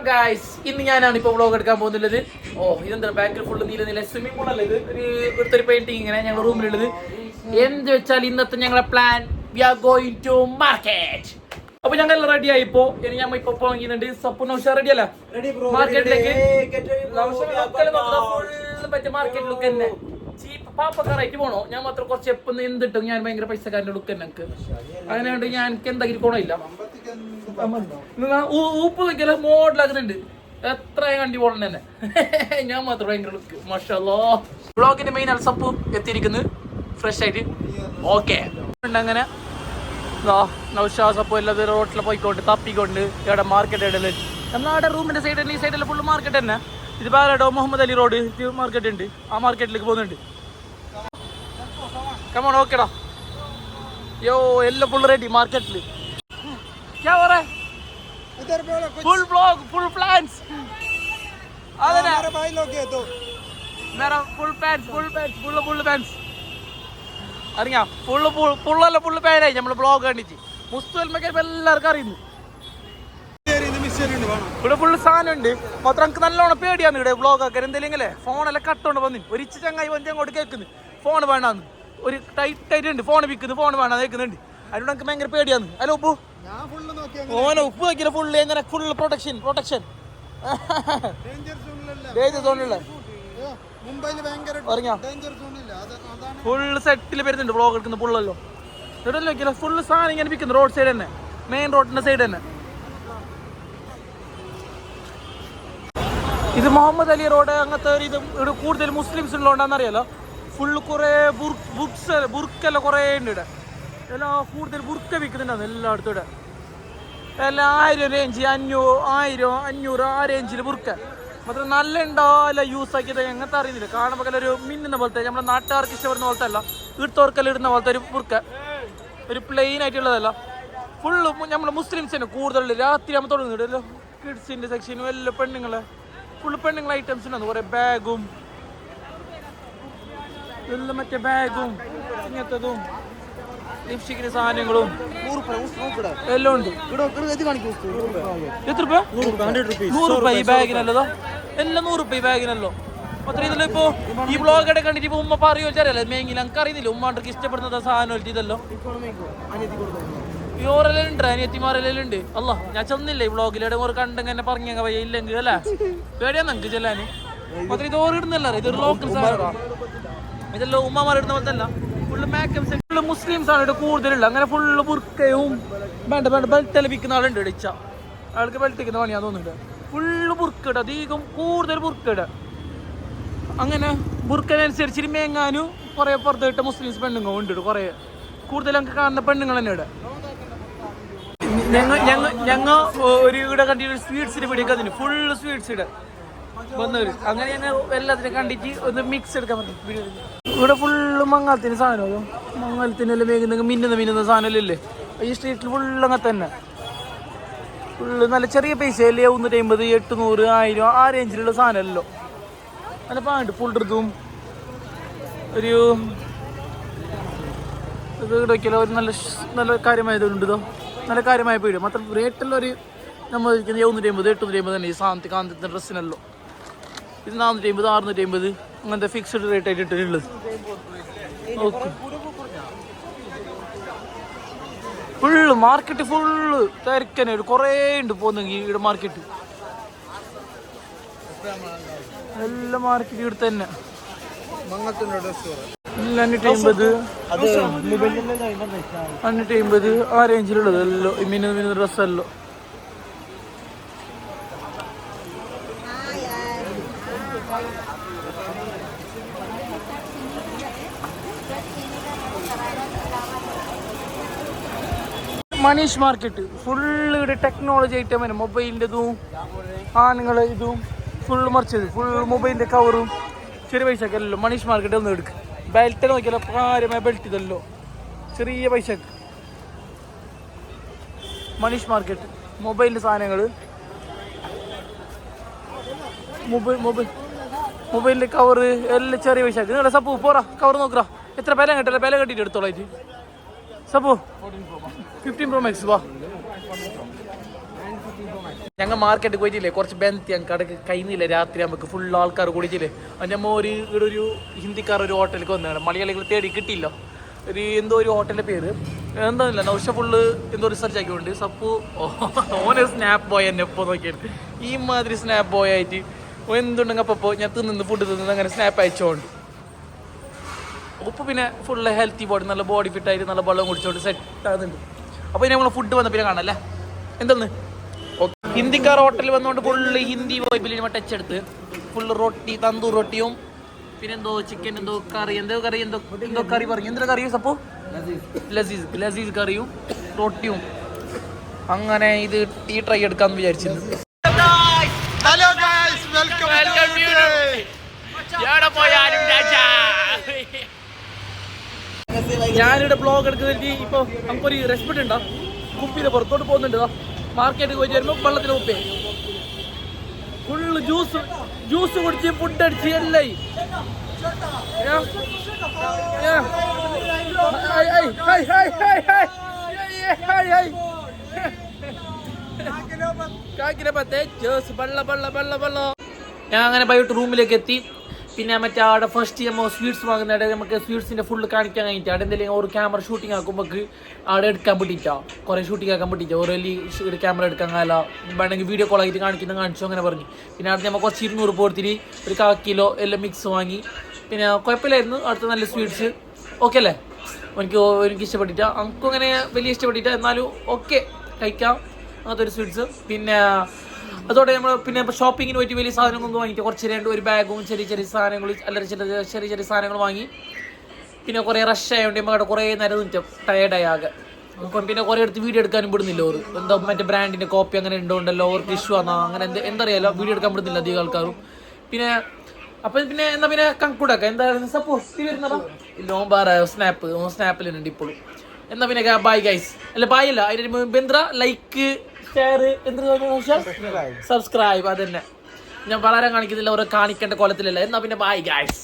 Guys, ഇന്ന് ഞാനാണ് ഇപ്പോൾ വ്ളോഗ് എടുക്കാൻ പോകുന്നുള്ളത്. ഇതെന്താ ബാക്കിൽ ഫുള്ള് നീല സ്വിമ്മിംഗ് പൂൾ അല്ലേ ഇത്? ഒരു പെയിന്റിങ് ഇങ്ങനെ ഞങ്ങളുടെ റൂമിലുള്ളത്. എന്ത് വെച്ചാൽ ഇന്നത്തെ ഞങ്ങളുടെ plan we are going to market. അപ്പൊ ഞങ്ങൾ റെഡി ആയി. ഇപ്പോ ഞമ്മ ഇപ്പൊ പോകുന്നുണ്ട്. സപ്പു നൗഷ റെഡി അല്ല മാർക്കറ്റിലേക്ക്? മാർക്കറ്റ് ലുക്ക് തന്നെ ചീപ്പ് പാപ്പക്കാരായിട്ട് പോണോ? ഞാൻ മാത്രം കുറച്ച് എപ്പം എന്തിട്ടും ഞാൻ ഭയങ്കര പൈസക്കാരൻ്റെ ലുക്ക് തന്നെ എനിക്ക്. അങ്ങനെയുണ്ട് ഞാൻ എനിക്ക് എന്തെങ്കിലും ഗുണമില്ല. ഉപ്പ് വെക്കല മോഡലാക്കുന്നുണ്ട്. എത്ര കണ്ടി പോകണം തന്നെ. ഞാൻ മാത്രം ഭയങ്കര ലുക്ക്. മാഷാല്ലാ. വ്ളോഗിന്റെ മെയിൻ സപ്പു എത്തിയിരിക്കുന്നത് ഫ്രഷ് ആയിട്ട്. ഓക്കെ അങ്ങനെ നൗഷാ സപ്പു എല്ലാവരും റോട്ടിൽ പോയിക്കൊണ്ട് തപ്പിക്കൊണ്ട് ഇവിടെ മാർക്കറ്റ് ഇടല്. നമ്മളവിടെ റൂമിന്റെ സൈഡ് ഈ സൈഡിലെ ഫുള്ള് മാർക്കറ്റ് തന്നെ. ഇത് പാലടോ മുഹമ്മദ് അലി റോഡ് മാർക്കറ്റ് ഉണ്ട്. ആ മാർക്കറ്റിലേക്ക് പോകുന്നുണ്ട്. കമോൺ ഓക്കെടാ. യോ എല്ലാം ഫുൾ റെഡി മാർക്കറ്റില്. क्या हो रहा है इधर? फुल ब्लॉग फुल प्लान्स हमारे भाई लोग है तो मेरा फुल पैंट्स അറിയാ ഫുൾ പേരായി നമ്മള് ബ്ലോഗ് കണ്ടിട്ട്. മുസ്തുൽമൊക്കെ എല്ലാവർക്കും അറിയുന്നു. ഇവിടെ ഫുള്ള് സാധനം ഉണ്ട്. മാത്രം എനിക്ക് നല്ലോണം പേടിയാണ് ഇവിടെ ബ്ലോഗ് ആക്കാൻ. എന്തെങ്കിലും ഫോണെല്ലാം കട്ടോണ്ട് വന്നു. ഒരു ഇച്ച ചങ്ങായി വന്ന് അങ്ങോട്ട് കേൾക്കുന്നു ഫോൺ വേണമെന്ന്. ഒരു ടൈറ്റ് ഉണ്ട് ഫോൺ വിൽക്കുന്നു. ഫോൺ വേണം കേൾക്കുന്നുണ്ട്. അതിനോട് എനിക്ക് ഭയങ്കര പേടിയാണ്. ഹലോ ഉപ്പു ഓന ഉപ്പ് വയ്ക്കില്ല ഫുള്ള് എങ്ങനെ ഫുള്ള് പ്രൊട്ടക്ഷൻ ഫുള്ള് സെറ്റിൽ വരുന്നുണ്ട് ബ്ലോഗ് എടുക്കുന്ന ഫുള്ളല്ലോ. ഇവിടെല്ലാം വെക്കില്ല ഫുള്ള് സാധനം ഇങ്ങനെ വിൽക്കുന്നു. റോഡ് സൈഡ് തന്നെ, മെയിൻ റോഡിന്റെ സൈഡ് തന്നെ. ഇത് മുഹമ്മദ് അലി റോഡ് അങ്ങനത്തെ ഒരു ഇത് ഇവിടെ കൂടുതൽ മുസ്ലിംസ് ഉള്ളതുകൊണ്ടാണെന്നറിയാലോ. ഫുള്ള് കുറെ ബുർക്കെല്ലാം കുറെ ഉണ്ട് ഇവിടെ. എല്ലാം കൂടുതൽ ബുർക്ക വിൽക്കുന്നുണ്ടാവും എല്ലായിടത്തും ഇവിടെ. എല്ലാം 1000 റേഞ്ച്, 500 ആ റേഞ്ചിൽ ബുർക്ക. മാത്രം നല്ല ഉണ്ടോ അല്ല യൂസ് ആക്കിയത് എങ്ങനത്തെ അറിയുന്നില്ല. കാണുമ്പോൾ ഒരു മിന്നുന്ന പോലത്തെ, നമ്മുടെ നാട്ടുകാർക്ക് ഇഷ്ടപ്പെടുന്ന പോലത്തെ അല്ല, ഇടുത്തോർക്കെല്ലാം ഇടുന്ന പോലത്തെ ഒരു ബുർക്ക. ഒരു പ്ലെയിൻ ആയിട്ടുള്ളതല്ല. ഫുള്ള് നമ്മൾ മുസ്ലിംസ് തന്നെ കൂടുതലുണ്ട്. രാത്രി ആകുമ്പോൾ തുടങ്ങുന്നുണ്ടല്ലോ കിഡ്സിൻ്റെ സെക്ഷനും എല്ലാം പെണ്ണുങ്ങളെ ഫുള്ള് പെണ്ണുങ്ങളെ ഐറ്റംസ് ഉണ്ടാകുന്നു. കുറേ ബാഗും എല്ലാം മറ്റേ ബാഗും ഇങ്ങനത്തതും ലിപ്സ്റ്റിക്കിന്റെ സാധനങ്ങളും എല്ലാം ഉണ്ട്. എത്ര രൂപ? 100 രൂപ ഈ ബാഗിനല്ലോ. എല്ലാം 100 രൂപ ഈ ബാഗിനല്ലോ. മാത്രം ഇതിലോ ഇപ്പൊ ഈ ബ്ലോഗൊക്കെ കണ്ടിട്ട് ഇപ്പൊ ഉമ്മ പറയോ വെച്ചാലേ മേങ്ങില്ല. എനിക്ക് അറിയുന്നില്ല ഉമ്മാണ്ടക്ക് ഇഷ്ടപ്പെടുന്നത് സാധനം ഇതല്ലോ. യോറെല്ലാം ഉണ്ട്, അനിയത്തിമാരെല്ലാം ഉണ്ട്. അല്ല ഞാൻ ചെന്നില്ല ഈ ബ്ലോഗിലൂടെ ഒരു കണ്ടെങ്ങനെ പറഞ്ഞ പയ്യ ഇല്ലെങ്കിൽ അല്ലേ പേടിയാ നമുക്ക് ചെല്ലാന്. മാത്രം ഇത് ഓറിടുന്നല്ല, ഇതൊരു ലോക്കൽ സാധനം. ഇതെല്ലാം ഉമ്മമാരിടുന്ന പോലത്തെ അല്ല. ഫുള്ള് മേക്കപ്സ് ഫുള്ള് മുസ്ലിംസ് ആണ് ഇവിടെ കൂടുതലുള്ളത്. അങ്ങനെ ഫുള്ള് ബുർക്കയും വേണ്ട ബെൽറ്റ് ലഭിക്കുന്ന ആളുണ്ട് ഇവിടെ. ഇച്ച ആൾക്ക് ബെൽറ്റ് വയ്ക്കുന്ന പണിയാന്ന് തോന്നുന്നുണ്ട്. ഫുള്ള് ബുർക്കട, അധികം കൂടുതൽ ബുർക്കട. അങ്ങനെ ബുർക്കനുസരിച്ച് മേങ്ങാനും കുറെ പുറത്ത് കിട്ട മുസ്ലിംസ് പെണ്ണുങ്ങൾ ഉണ്ട്. കുറെ കൂടുതൽ ഞങ്ങൾക്ക് കാണുന്ന പെണ്ണുങ്ങൾ തന്നെ ഇവിടെ. ഞങ്ങൾ ഒരു ഇവിടെ കണ്ടിട്ട് സ്വീറ്റ്സിന് പിടിക്കാൻ അതിന് ഫുള്ള് സ്വീറ്റ്സ് ഇവിടെ വന്നവര്. അങ്ങനെ ഞങ്ങൾ എല്ലാത്തിനും കണ്ടിട്ട് ഒന്ന് മിക്സ് എടുക്കാൻ പറ്റും. ഇവിടെ ഫുള്ള് മങ്ങാലത്തിന് സാധനം, മങ്ങാലത്തിനെല്ലാം വേഗം മിന്നുന്ന സാധനം ഇല്ലേ ഈ സ്ട്രീറ്റിൽ ഫുള്ള് അങ്ങനെ തന്നെ. ഫുള്ള് നല്ല ചെറിയ പൈസ അല്ലേ, 150, 800, 1000 ആ റേഞ്ചിലുള്ള സാധനമല്ലോ. നല്ല പാണ്ട് ഫുൾ ഇതും ഒരു ഇത് ഇടയ്ക്കല്ലോ. ഒരു നല്ല കാര്യമായതുകൊണ്ട് ഇതോ നല്ല കാര്യമായ പേടി. മാത്രം റേറ്റെല്ലാം ഒരു നമ്മൾ 750, 850 തന്നെ ഈ സാധനത്തിൽ കാന്തത്തിൻ്റെ ഡ്രസ്സിനല്ലോ. ഇത് 450, 650 അങ്ങനത്തെ ഫിക്സ്ഡ് റേറ്റ് ആയിട്ട് ഇട്ടിട്ടുള്ളത്. ഓക്കെ ഫുള്ള് മാർക്കറ്റ് ഫുള്ള് തിരക്കനെ. കുറേ ഉണ്ട് പോകുന്നെങ്കിൽ ഇവിടെ മാർക്കറ്റ്. എല്ലാ മാർക്കറ്റ് ഇവിടെ തന്നെ. 550 ആ റേഞ്ചിലുള്ളത് എല്ലോ മിന്നുന്ന ഡ്രസ്സല്ലോ. മനീഷ് മാർക്കറ്റ് ഫുള്ള് ഇവിടെ ടെക്നോളജി ഐറ്റം തന്നെ. മൊബൈലിൻ്റെ ഇതും ആണുങ്ങളെ ഇതും ഫുള്ള് മറിച്ചത് ഫുള്ള് മൊബൈലിൻ്റെ കവറും ചെറിയ പൈസക്ക് അല്ലല്ലോ. മനീഷ് മാർക്കറ്റ് ഒന്ന് എടുക്കുക. ബെൽറ്റ് നോക്കിയാലോ കാര്യമായ ബെൽറ്റ് ഇതല്ലോ ചെറിയ പൈസക്ക്. മനീഷ് മാർക്കറ്റ് മൊബൈലിൻ്റെ സാധനങ്ങൾ, മൊബൈലിൻ്റെ കവറ് എല്ലാം ചെറിയ പൈസക്ക്. നിങ്ങളെ സപ്പു പോറാ കവർ നോക്കറാ. എത്ര വില കെട്ടല്ലേ? വില കെട്ടിയിട്ട് എടുത്തോളായിട്ട് സപ്പു 15 Pro Max വാ. ഞങ്ങൾ മാർക്കറ്റ് പോയിട്ടില്ലേ കുറച്ച് ബെന്തി ഞങ്ങൾക്ക് കടക്ക് കഴിയുന്നില്ല രാത്രി നമുക്ക് ഫുൾ ആൾക്കാർ കൂടിയിട്ടില്ലേ അതിൻ്റെ അമ്മ ഇവിടെ ഒരു ഹിന്ദിക്കാർ ഒരു ഹോട്ടലിലേക്ക് വന്നതാണ് മലയാളികൾ തേടി കിട്ടിയില്ല എന്തോ ഒരു ഹോട്ടലിൻ്റെ പേര് എന്താന്നില്ല നൗഷ ഫുള്ള് എന്തോ റിസർച്ച് ആക്കിക്കൊണ്ട് സപ്പു ഓനെ സ്നാപ്പ് ബോയ് എന്നെ എപ്പോൾ നോക്കിയിട്ട് ഈ മാതിരി സ്നാപ്പ് ബോയ് ആയിട്ട് എന്തുണ്ടെങ്കിൽ അപ്പോൾ ഞാൻ തിന്ന് ഫുഡ് തിന്ന് അങ്ങനെ സ്നാപ്പ് അയച്ചോണ്ട് ഉപ്പ് പിന്നെ ഫുള്ള് ഹെൽത്തി ബോഡി നല്ല ബോഡി ഫിറ്റായിട്ട് നല്ല വെള്ളം കുടിച്ചോണ്ട് സെറ്റ് ആകുന്നുണ്ട് അപ്പോൾ ഇനി നമ്മൾ ഫുഡ് വന്ന പിന്നെ കാണാം അല്ലേ എന്തെന്ന് ഹിന്ദിക്കാർ ഹോട്ടലിൽ വന്നുകൊണ്ട് ഫുള്ള് ഹിന്ദി വൈബിൽ ടച്ച് എടുത്ത് ഫുള്ള് റൊട്ടി തന്തൂർ റൊട്ടിയും പിന്നെ എന്തോ ചിക്കൻ എന്തോ കറി എന്തോ കറി പറഞ്ഞു എന്തോ കറിയും സപ്പോ ലസീസ് കറിയും റൊട്ടിയും അങ്ങനെ ഇത് ടീ ട്രൈ എടുക്കാന്ന് വിചാരിച്ചിരുന്നു. ഞാനിവിടെ ബ്ലോഗ് എടുക്കുന്നതിന് ഇപ്പൊ നമുക്കൊരു റെസ്പെക്ട് ഉണ്ടോ കുപ്പിയിലെ പുറത്തോട്ട് പോകുന്നുണ്ട് മാർക്കറ്റ് പോയി വരുമ്പോൾ വെള്ളത്തിന് ഉപ്പേ ഫുള്ള് ജ്യൂസ് കുടിച്ച് ഫുഡ് അടിച്ച് എല്ലാം ഞാൻ അങ്ങനെ പോയിട്ട് റൂമിലേക്ക് എത്തി പിന്നെ മറ്റേ അവിടെ ഫസ്റ്റ് നമ്മൾ സ്വീറ്റ്സ് വാങ്ങുന്നവിടെ നമുക്ക് സ്വീറ്റ്സിൻ്റെ ഫുള്ള് കാണിക്കാൻ കഴിഞ്ഞിട്ട് അവിടെ എന്തെങ്കിലും ഒരു ക്യാമറ ഷൂട്ടിംഗ് ആക്കുമ്പോൾ അവിടെ എടുക്കാൻ പറ്റിയിട്ടാ കുറേ ഷൂട്ടിംഗ് ആക്കാൻ പറ്റിയിട്ടാ ഓരോ ക്യാമറ എടുക്കാൻ കാല വേണമെങ്കിൽ വീഡിയോ കോൾ ആയിട്ട് കാണിച്ചു അങ്ങനെ പറഞ്ഞു. പിന്നെ അവിടെ നമ്മൾ കുറച്ച് 200 പോർത്തിന് ഒരു 1/4 കിലോ എല്ലാം മിക്സ് വാങ്ങി പിന്നെ കുഴപ്പമില്ലായിരുന്നു. അടുത്ത നല്ല സ്വീറ്റ്സ് ഓക്കെ അല്ലേ എനിക്ക് ഇഷ്ടപ്പെട്ടിട്ടാ നമുക്കും അങ്ങനെ വലിയ ഇഷ്ടപ്പെട്ടിട്ടാ എന്നാലും ഓക്കെ കഴിക്കാം അങ്ങനത്തെ ഒരു സ്വീറ്റ്സ്. പിന്നെ അതോടെ നമ്മൾ പിന്നെ ഷോപ്പിങ്ങിന് പോയിട്ട് വലിയ സാധനങ്ങളൊന്നും വാങ്ങിയിട്ട് കുറച്ച് ഒരു ബാഗും ചെറിയ സാധനങ്ങൾ അല്ലെങ്കിൽ ചെറിയ സാധനങ്ങൾ വാങ്ങി. പിന്നെ കുറേ റഷ് ആയതുകൊണ്ട് നമ്മൾ അവിടെ കുറേ നേരം നിൽക്കും ടയേർഡായി ആകെ. പിന്നെ കുറേ അടുത്ത് വീഡിയോ എടുക്കാനും വിടുന്നില്ല ഓർ എന്താ മറ്റേ ബ്രാൻഡിൻ്റെ കോപ്പി അങ്ങനെ ഉണ്ടോണ്ടല്ലോ ഓർക്ക് ഇഷ്യൂ ആണോ അങ്ങനെ എന്തറിയാലോ വീഡിയോ എടുക്കാൻ വിടുന്നില്ല അധികം ആൾക്കാരും. പിന്നെ അപ്പം പിന്നെ എന്താ പിന്നെ കണക്കൂടാക്കാം എന്താ സപ്പോസ് വരുന്നതാ നോമ്പാറ സ്നാപ്പിലുണ്ട് ഇപ്പോഴും. എന്നാ പിന്നെ ബൈ ഗൈസ് അല്ല ബൈ അല്ല അതിന് ബെന്ദ്ര ലൈക്ക് ഷെയർ സബ്സ്ക്രൈബ് അതന്നെ ഞാൻ വളരെ കാണിക്കുന്നില്ല ഓരോ കാണിക്കേണ്ട കോലത്തിലല്ല. എന്നാ പിന്നെ ബൈ ഗൈസ്.